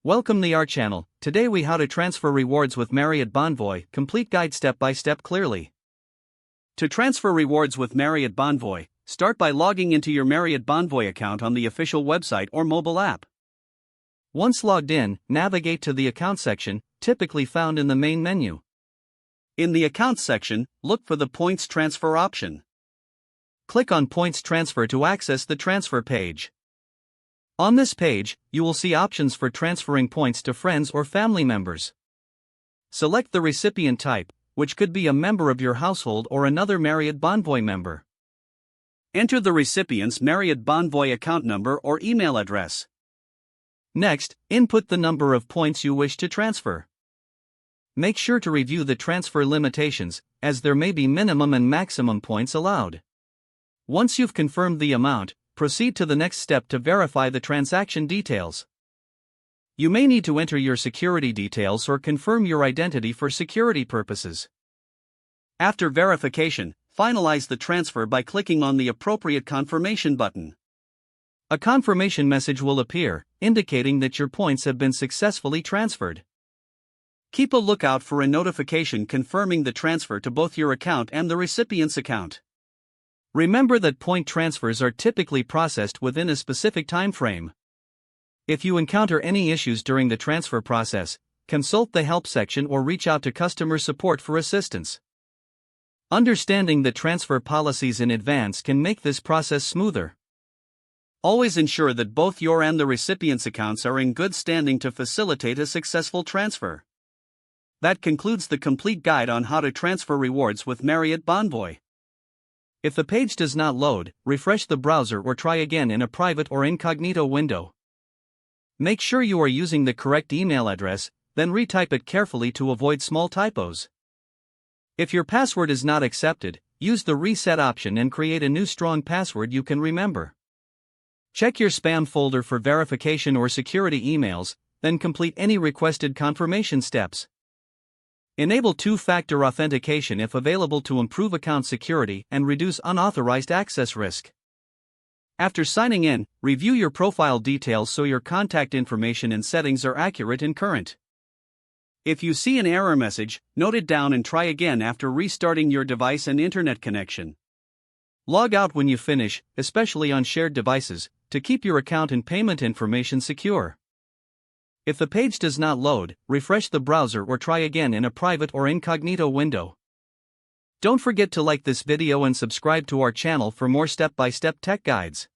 Welcome to our channel. Today we how to transfer rewards with Marriott Bonvoy, complete guide step by step clearly. To transfer rewards with Marriott Bonvoy, start by logging into your Marriott Bonvoy account on the official website or mobile app. Once logged in, navigate to the account section, typically found in the main menu. In the accounts section, look for the points transfer option. Click on points transfer to access the transfer page. On this page, you will see options for transferring points to friends or family members. Select the recipient type, which could be a member of your household or another Marriott Bonvoy member. Enter the recipient's Marriott Bonvoy account number or email address. Next, input the number of points you wish to transfer. Make sure to review the transfer limitations, as there may be minimum and maximum points allowed. Once you've confirmed the amount, proceed to the next step to verify the transaction details. You may need to enter your security details or confirm your identity for security purposes. After verification, finalize the transfer by clicking on the appropriate confirmation button. A confirmation message will appear, indicating that your points have been successfully transferred. Keep a lookout for a notification confirming the transfer to both your account and the recipient's account. Remember that point transfers are typically processed within a specific time frame. If you encounter any issues during the transfer process, consult the help section or reach out to customer support for assistance. Understanding the transfer policies in advance can make this process smoother. Always ensure that both your and the recipient's accounts are in good standing to facilitate a successful transfer. That concludes the complete guide on how to transfer rewards with Marriott Bonvoy. If the page does not load, refresh the browser or try again in a private or incognito window. Make sure you are using the correct email address, then retype it carefully to avoid small typos. If your password is not accepted, use the reset option and create a new strong password you can remember. Check your spam folder for verification or security emails, then complete any requested confirmation steps. Enable two-factor authentication if available to improve account security and reduce unauthorized access risk. After signing in, review your profile details so your contact information and settings are accurate and current. If you see an error message, note it down and try again after restarting your device and internet connection. Log out when you finish, especially on shared devices, to keep your account and payment information secure. If the page does not load, refresh the browser or try again in a private or incognito window. Don't forget to like this video and subscribe to our channel for more step-by-step tech guides.